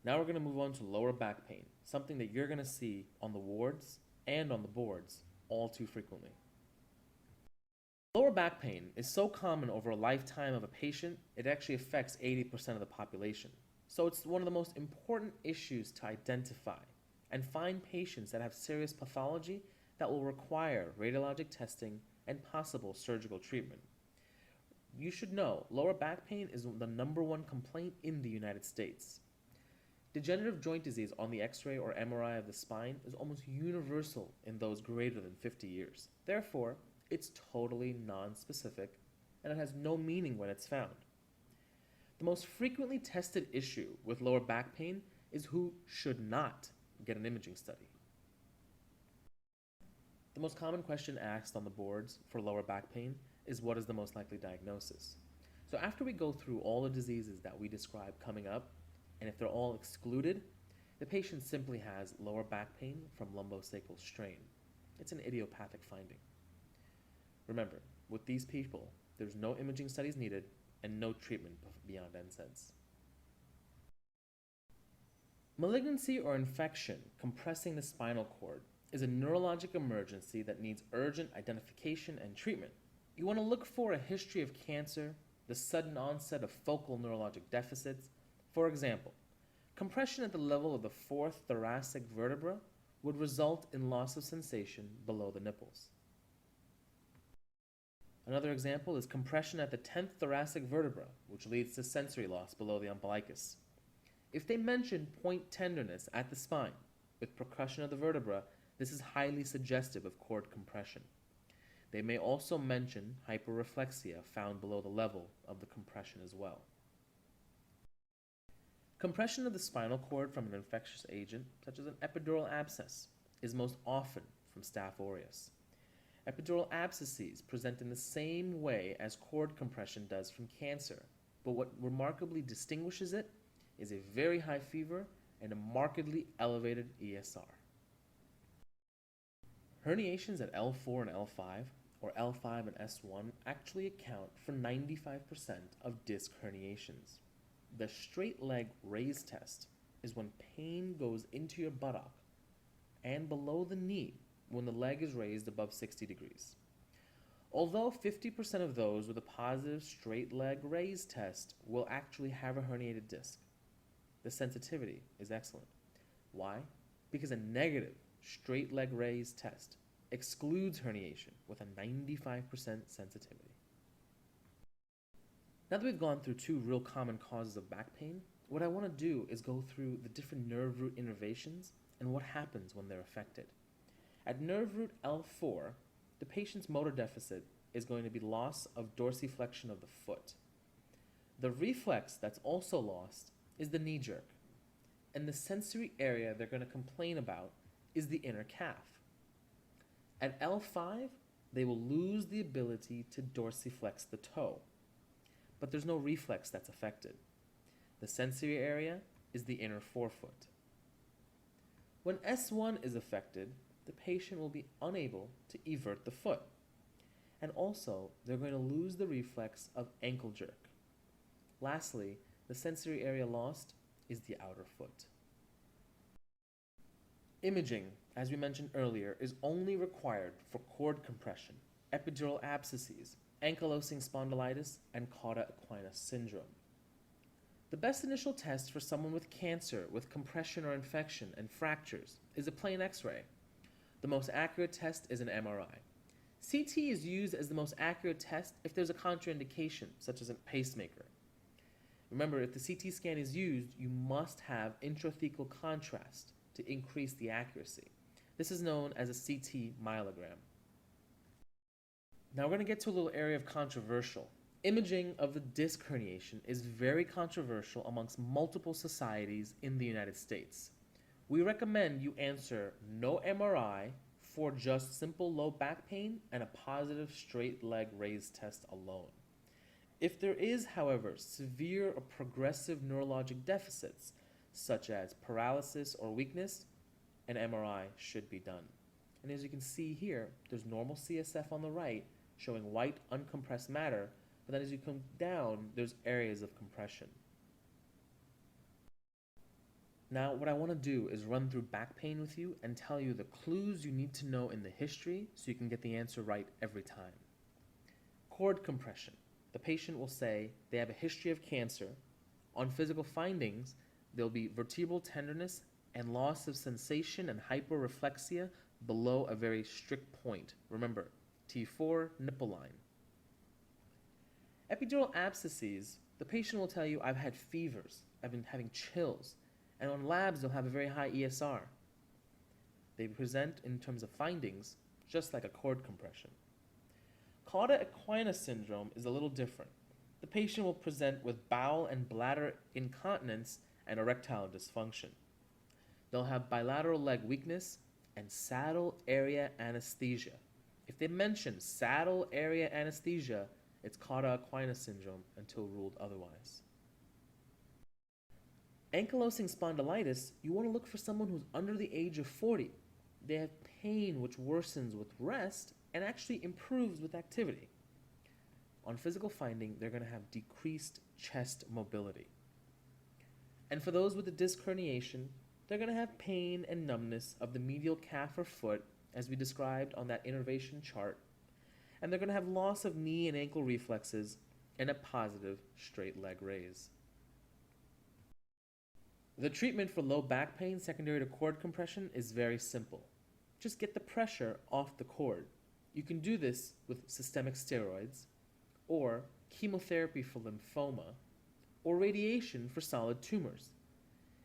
Now we're going to move on to lower back pain, something that you're going to see on the wards and on the boards all too frequently. Lower back pain is so common over a lifetime of a patient, it actually affects 80% of the population. So it's one of the most important issues to identify and find patients that have serious pathology that will require radiologic testing and possible surgical treatment. You should know lower back pain is the #1 complaint in the United States. Degenerative joint disease on the X-ray or MRI of the spine is almost universal in those greater than 50 years. Therefore, it's totally non-specific and it has no meaning when it's found. The most frequently tested issue with lower back pain is who should not get an imaging study. The most common question asked on the boards for lower back pain is what is the most likely diagnosis? So after we go through all the diseases that we describe coming up, and if they're all excluded, the patient simply has lower back pain from lumbosacral strain. It's an idiopathic finding. Remember, with these people, there's no imaging studies needed and no treatment beyond NSAIDs. Malignancy or infection compressing the spinal cord is a neurologic emergency that needs urgent identification and treatment. You want to look for a history of cancer, the sudden onset of focal neurologic deficits. For example, compression at the level of the 4th thoracic vertebra would result in loss of sensation below the nipples. Another example is compression at the 10th thoracic vertebra, which leads to sensory loss below the umbilicus. If they mention point tenderness at the spine with percussion of the vertebra, this is highly suggestive of cord compression. They may also mention hyperreflexia found below the level of the compression as well. Compression of the spinal cord from an infectious agent, such as an epidural abscess, is most often from Staph aureus. Epidural abscesses present in the same way as cord compression does from cancer, but what remarkably distinguishes it is a very high fever and a markedly elevated ESR. Herniations at L4 and L5, or L5 and S1, actually account for 95% of disc herniations. The straight leg raise test is when pain goes into your buttock and below the knee when the leg is raised above 60 degrees. Although 50% of those with a positive straight leg raise test will actually have a herniated disc, the sensitivity is excellent. Why? Because a negative straight leg raise test excludes herniation with a 95% sensitivity. Now that we've gone through 2 real common causes of back pain, what I want to do is go through the different nerve root innervations and what happens when they're affected. At nerve root L4, the patient's motor deficit is going to be loss of dorsiflexion of the foot. The reflex that's also lost is the knee jerk, and the sensory area they're going to complain about is the inner calf. At L5, they will lose the ability to dorsiflex the toe, but there's no reflex that's affected. The sensory area is the inner forefoot. When S1 is affected, the patient will be unable to evert the foot, and also they're going to lose the reflex of ankle jerk. Lastly, the sensory area lost is the outer foot. Imaging, as we mentioned earlier, is only required for cord compression, epidural abscesses, ankylosing spondylitis, and cauda equina syndrome. The best initial test for someone with cancer with compression or infection and fractures is a plain X-ray. The most accurate test is an MRI. CT is used as the most accurate test if there's a contraindication, such as a pacemaker. Remember, if the CT scan is used, you must have intrathecal contrast to increase the accuracy. This is known as a CT myelogram. Now we're going to get to a little area of controversial. Imaging of the disc herniation is very controversial amongst multiple societies in the United States. We recommend you answer no MRI for just simple low back pain and a positive straight leg raise test alone. If there is, however, severe or progressive neurologic deficits, such as paralysis or weakness, an MRI should be done. And as you can see here, there's normal CSF on the right showing white uncompressed matter, but then as you come down, there's areas of compression. Now, what I want to do is run through back pain with you and tell you the clues you need to know in the history so you can get the answer right every time. Cord compression. The patient will say they have a history of cancer. On physical findings, there'll be vertebral tenderness and loss of sensation and hyperreflexia below a very strict point. Remember, T4 nipple line. Epidural abscesses, the patient will tell you, I've had fevers, I've been having chills, and on labs they'll have a very high ESR. They present in terms of findings just like a cord compression. Cauda equina syndrome is a little different. The patient will present with bowel and bladder incontinence and erectile dysfunction. They'll have bilateral leg weakness and saddle area anesthesia. If they mention saddle area anesthesia, it's Cauda equina syndrome until ruled otherwise. Ankylosing spondylitis, you want to look for someone who's under the age of 40. They have pain which worsens with rest and actually improves with activity. On physical finding, they're going to have decreased chest mobility. And for those with a disc herniation, they're going to have pain and numbness of the medial calf or foot, as we described on that innervation chart, and they're going to have loss of knee and ankle reflexes and a positive straight leg raise. The treatment for low back pain secondary to cord compression is very simple. Just get the pressure off the cord. You can do this with systemic steroids, or chemotherapy for lymphoma, or radiation for solid tumors.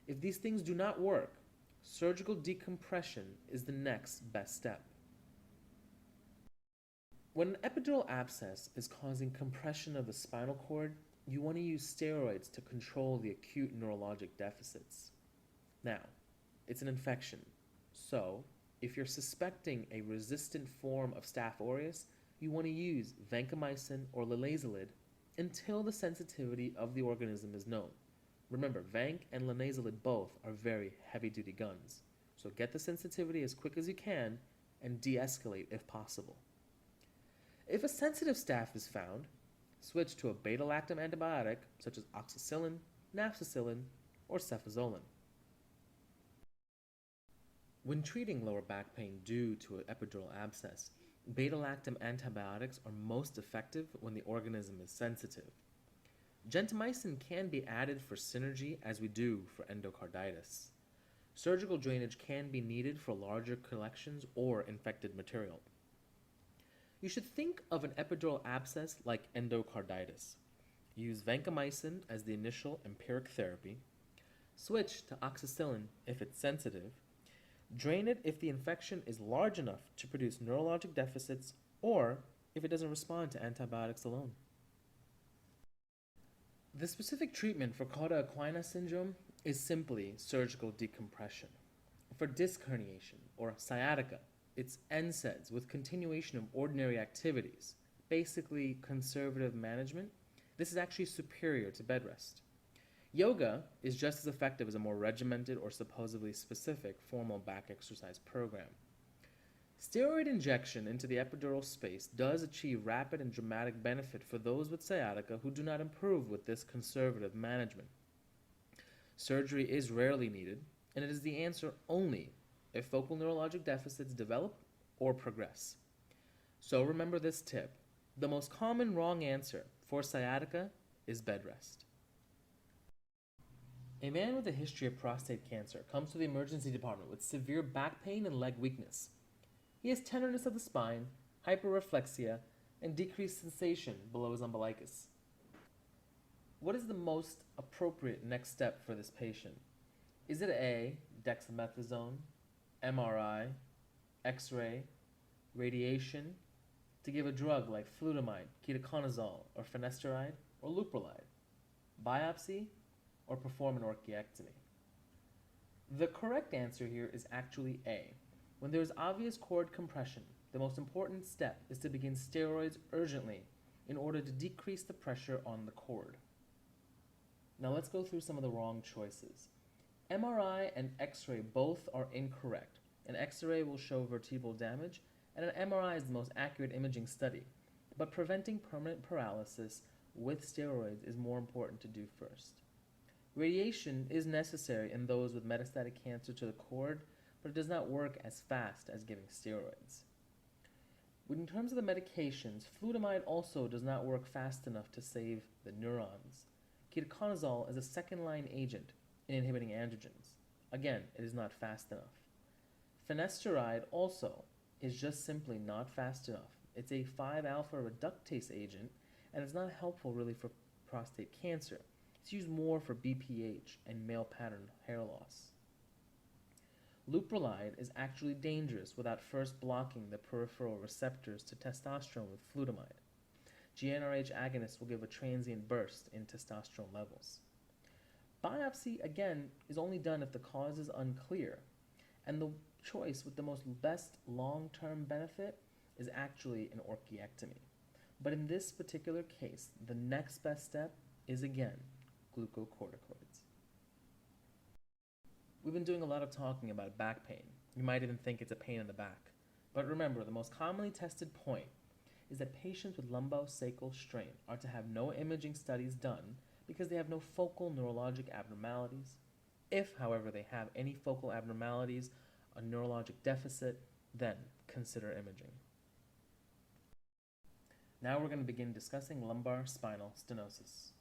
If these things do not work, surgical decompression is the next best step. When an epidural abscess is causing compression of the spinal cord, you want to use steroids to control the acute neurologic deficits. Now, it's an infection, so if you're suspecting a resistant form of Staph aureus, you want to use vancomycin or linezolid until the sensitivity of the organism is known. Remember, vanc and linezolid both are very heavy-duty guns, so get the sensitivity as quick as you can and de-escalate if possible. If a sensitive staph is found, switch to a beta-lactam antibiotic such as oxacillin, nafcillin, or cefazolin. When treating lower back pain due to an epidural abscess, beta-lactam antibiotics are most effective when the organism is sensitive. Gentamicin can be added for synergy as we do for endocarditis. Surgical drainage can be needed for larger collections or infected material. You should think of an epidural abscess like endocarditis. Use vancomycin as the initial empiric therapy. Switch to oxacillin if it's sensitive. Drain it if the infection is large enough to produce neurologic deficits or if it doesn't respond to antibiotics alone. The specific treatment for Cauda equina syndrome is simply surgical decompression. For disc herniation or sciatica, it's NSAIDs with continuation of ordinary activities, basically conservative management. This is actually superior to bed rest. Yoga is just as effective as a more regimented or supposedly specific formal back exercise program. Steroid injection into the epidural space does achieve rapid and dramatic benefit for those with sciatica who do not improve with this conservative management. Surgery is rarely needed, and it is the answer only if focal neurologic deficits develop or progress. So remember this tip. The most common wrong answer for sciatica is bed rest. A man with a history of prostate cancer comes to the emergency department with severe back pain and leg weakness. He has tenderness of the spine, hyperreflexia, and decreased sensation below his umbilicus. What is the most appropriate next step for this patient? Is it A, dexamethasone, MRI, X-ray, radiation, to give a drug like flutamide, ketoconazole, or finasteride, or leuprolide, biopsy, or perform an orchiectomy? The correct answer here is actually A. When there is obvious cord compression, the most important step is to begin steroids urgently in order to decrease the pressure on the cord. Now let's go through some of the wrong choices. MRI and X-ray both are incorrect. An X-ray will show vertebral damage, and an MRI is the most accurate imaging study. But preventing permanent paralysis with steroids is more important to do first. Radiation is necessary in those with metastatic cancer to the cord, but it does not work as fast as giving steroids. In terms of the medications, flutamide also does not work fast enough to save the neurons. Ketoconazole is a second-line agent in inhibiting androgens. Again, it is not fast enough. Finasteride also is just simply not fast enough. It's a 5-alpha reductase agent, and it's not helpful really for prostate cancer. It's used more for BPH and male pattern hair loss. Leuprolide is actually dangerous without first blocking the peripheral receptors to testosterone with flutamide. GnRH agonists will give a transient burst in testosterone levels. Biopsy, again, is only done if the cause is unclear, and the choice with the best long-term benefit is actually an orchiectomy. But in this particular case, the next best step is, again, glucocorticoids. We've been doing a lot of talking about back pain. You might even think it's a pain in the back. But remember, the most commonly tested point is that patients with lumbosacral strain are to have no imaging studies done because they have no focal neurologic abnormalities. If, however, they have any focal abnormalities, a neurologic deficit, then consider imaging. Now we're going to begin discussing lumbar spinal stenosis.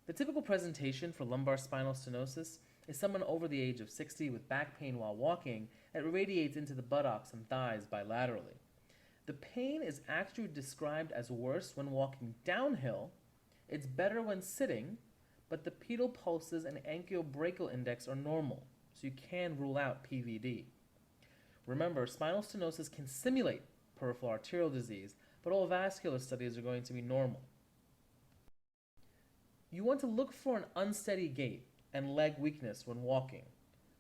The typical presentation for lumbar spinal stenosis is someone over the age of 60 with back pain while walking that radiates into the buttocks and thighs bilaterally. The pain is actually described as worse when walking downhill. It's better when sitting, but the pedal pulses and anchiobrachial index are normal, so you can rule out PVD. Remember, spinal stenosis can simulate peripheral arterial disease, but all vascular studies are going to be normal. You want to look for an unsteady gait and leg weakness when walking.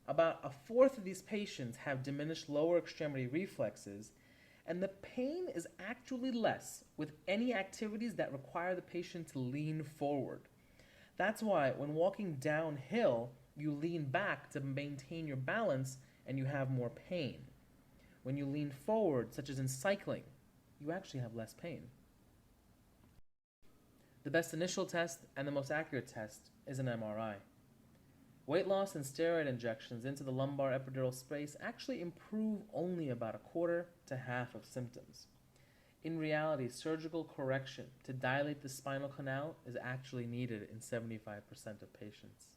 About a fourth of these patients have diminished lower extremity reflexes, and the pain is actually less with any activities that require the patient to lean forward. That's why when walking downhill, you lean back to maintain your balance and you have more pain. When you lean forward, such as in cycling, you actually have less pain. The best initial test and the most accurate test is an MRI. Weight loss and steroid injections into the lumbar epidural space actually improve only about a quarter to half of symptoms. In reality, surgical correction to dilate the spinal canal is actually needed in 75% of patients.